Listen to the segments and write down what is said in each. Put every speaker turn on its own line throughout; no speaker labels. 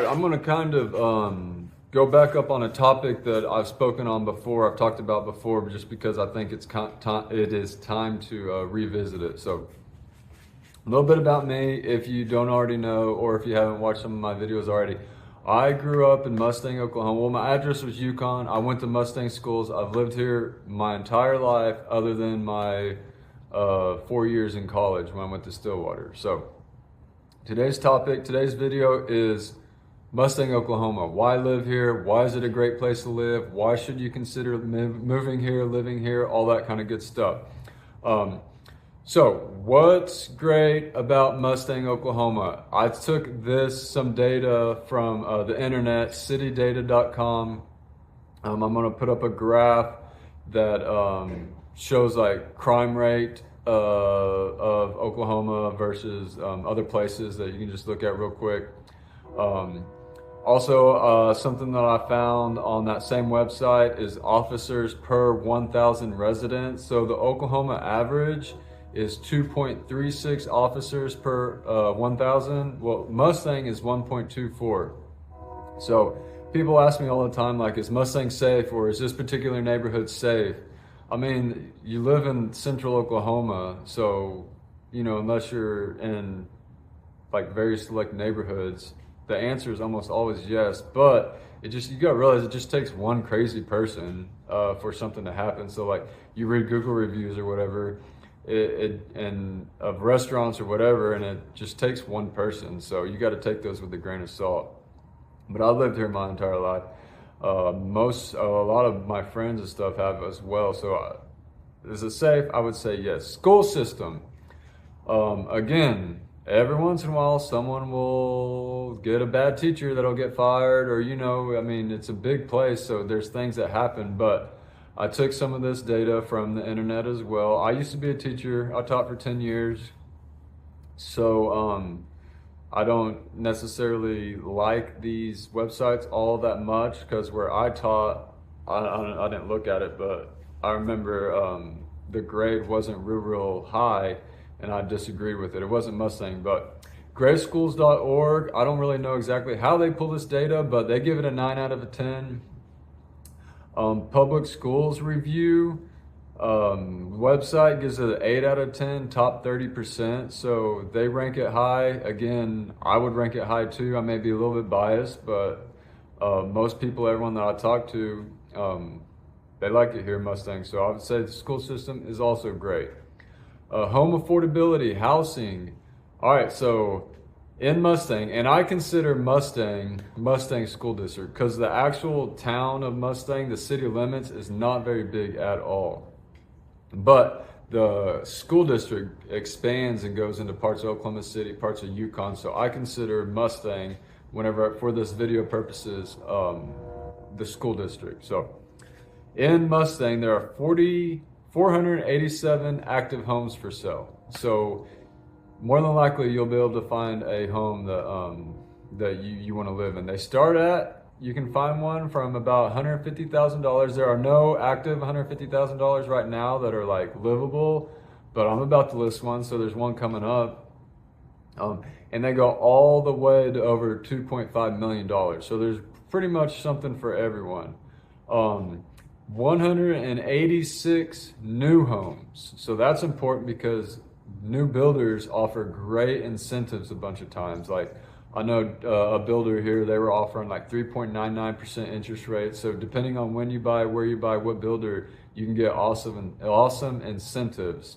I'm gonna kind of go back up on a topic that I've spoken on before, I've talked about before, but just because I think it is time to revisit it. So a little bit about me, if you don't already know, or if you haven't watched some of my videos already. I grew up in Mustang, Oklahoma. Well, my address was Yukon. I went to Mustang schools. I've lived here my entire life other than my 4 years in college when I went to Stillwater. So today's video is Mustang, Oklahoma. Why live here? Why is it a great place to live? Why should you consider moving here, living here, all that kind of good stuff. So what's great about Mustang, Oklahoma? I took some data from the internet, citydata.com. I'm gonna put up a graph that shows like crime rate of Oklahoma versus other places that you can just look at real quick. Also, something that I found on that same website is officers per 1,000 residents. So the Oklahoma average is 2.36 officers per 1,000. Well, Mustang is 1.24. So people ask me all the time, like, is Mustang safe, or is this particular neighborhood safe? I mean, you live in central Oklahoma, so, you know, unless you're in like very select neighborhoods, the answer is almost always yes. But you gotta realize it just takes one crazy person for something to happen. So like, you read Google reviews or whatever, and of restaurants or whatever, and it just takes one person. So you got to take those with a grain of salt. But I lived here my entire life. A lot of my friends and stuff have as well. So is it safe? I would say yes. School system. Again, every once in a while, someone will get a bad teacher that'll get fired, or, you know, I mean, it's a big place, so there's things that happen. But I took some of this data from the internet as well. I used to be a teacher. I taught for 10 years. So I don't necessarily like these websites all that much, because where I taught, I didn't look at it, but I remember the grade wasn't real high, and I disagreed with it. It wasn't Mustang, but gradeschools.org, I don't really know exactly how they pull this data, but they give it a 9 out of 10. Public Schools Review website gives it an 8 out of 10, top 30%. So they rank it high. Again, I would rank it high too. I may be a little bit biased, but most people, everyone that I talk to, they like it here in Mustang. So I would say the school system is also great. Home affordability, housing. All right, so in Mustang, and I consider Mustang School District, because the actual town of Mustang, the city limits, is not very big at all. But the school district expands and goes into parts of Oklahoma City, parts of Yukon. So I consider Mustang, whenever, for this video purposes, the school district. So in Mustang, there are 487 active homes for sale. So more than likely, you'll be able to find a home that you want to live in. They start at, you can find one from about $150,000. There are no active $150,000 right now that are like livable, but I'm about to list one, so there's one coming up. And they go all the way to over $2.5 million. So there's pretty much something for everyone. 186 new homes. So that's important because new builders offer great incentives a bunch of times. Like, I know a builder here, they were offering like 3.99% interest rate. So depending on when you buy, where you buy, what builder, you can get awesome incentives.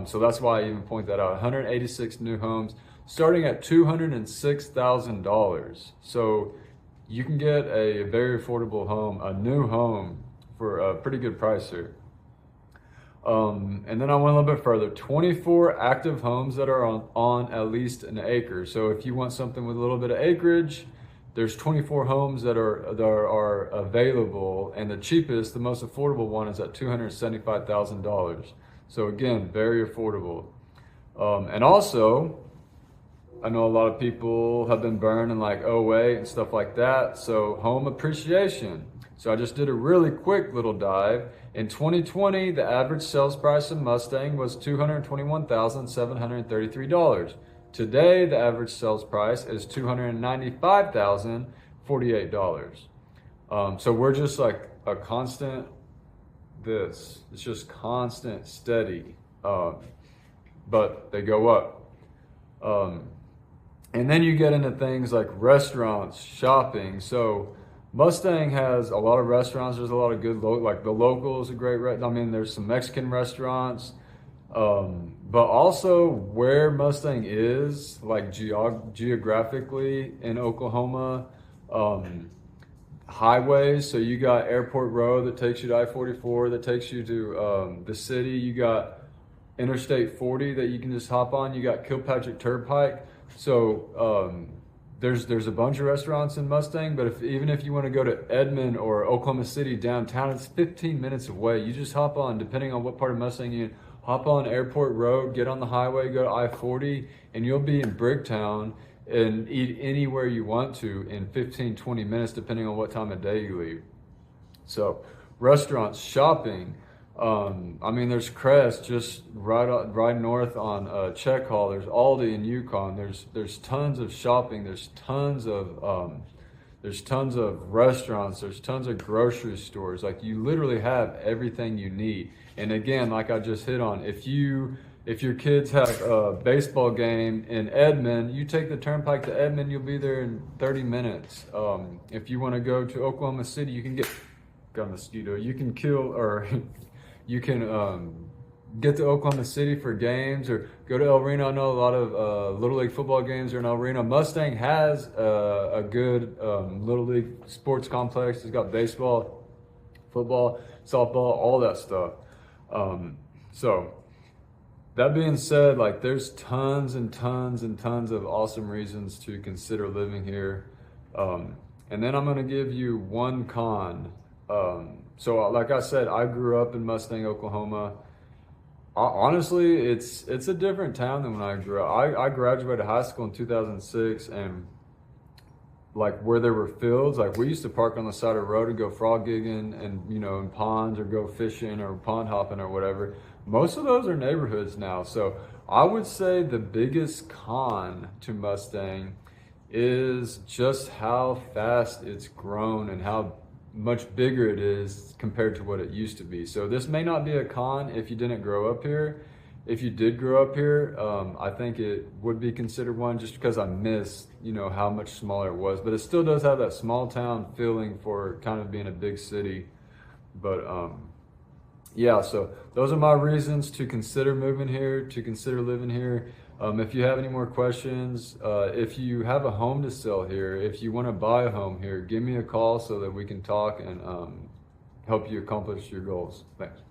So that's why I even point that out. 186 new homes starting at $206,000. So you can get a very affordable home, a new home, for a pretty good price here. And then I went a little bit further, 24 active homes that are on at least an acre. So if you want something with a little bit of acreage, there's 24 homes that are available, and the cheapest, the most affordable one is at $275,000. So again, very affordable. And also, I know a lot of people have been burned in like '08 and stuff like that. So home appreciation. So I just did a really quick little dive. In 2020, the average sales price of Mustang was $221,733. Today, the average sales price is $295,048. So we're just like a constant, it's just constant, steady, but they go up. And then you get into things like restaurants, shopping. So Mustang has a lot of restaurants. There's a lot of good, like the Local is a great, there's some Mexican restaurants. But also where Mustang is, like geographically in Oklahoma, highways. So you got Airport Road that takes you to I-44, that takes you to the city. You got Interstate 40 that you can just hop on. You got Kilpatrick Turnpike. So there's a bunch of restaurants in Mustang, but even if you want to go to Edmond or Oklahoma City downtown, it's 15 minutes away. You just hop on, depending on what part of Mustang you're in, hop on Airport Road, get on the highway, go to I-40, and you'll be in Bricktown and eat anywhere you want to in 15, 20 minutes, depending on what time of day you leave. So restaurants, shopping, there's Crest just right north on Check Hall. There's Aldi in Yukon. There's tons of shopping. There's tons of restaurants. There's tons of grocery stores. Like, you literally have everything you need. And again, like I just hit on, if your kids have a baseball game in Edmond, you take the turnpike to Edmond, you'll be there in 30 minutes. If you want to go to Oklahoma City, you can got a mosquito. You can kill, or you can get to Oklahoma City for games, or go to El Reno. I know a lot of Little League football games are in El Reno. Mustang has a good Little League sports complex. It's got baseball, football, softball, all that stuff. So that being said, like, there's tons and tons and tons of awesome reasons to consider living here. And then I'm going to give you one con. So like I said, I grew up in Mustang, Oklahoma. Honestly, it's a different town than when I grew up. I graduated high school in 2006, and like where there were fields, like we used to park on the side of the road and go frog gigging and, in ponds, or go fishing or pond hopping or whatever. Most of those are neighborhoods now. So I would say the biggest con to Mustang is just how fast it's grown and how much bigger it is compared to what it used to be. So this may not be a con if you didn't grow up here. If you did grow up here, I think it would be considered one, just because I miss, how much smaller it was. But it still does have that small town feeling for kind of being a big city. But yeah, so those are my reasons to consider moving here, to consider living here. If you have any more questions, if you have a home to sell here, if you want to buy a home here, give me a call so that we can talk and help you accomplish your goals. Thanks.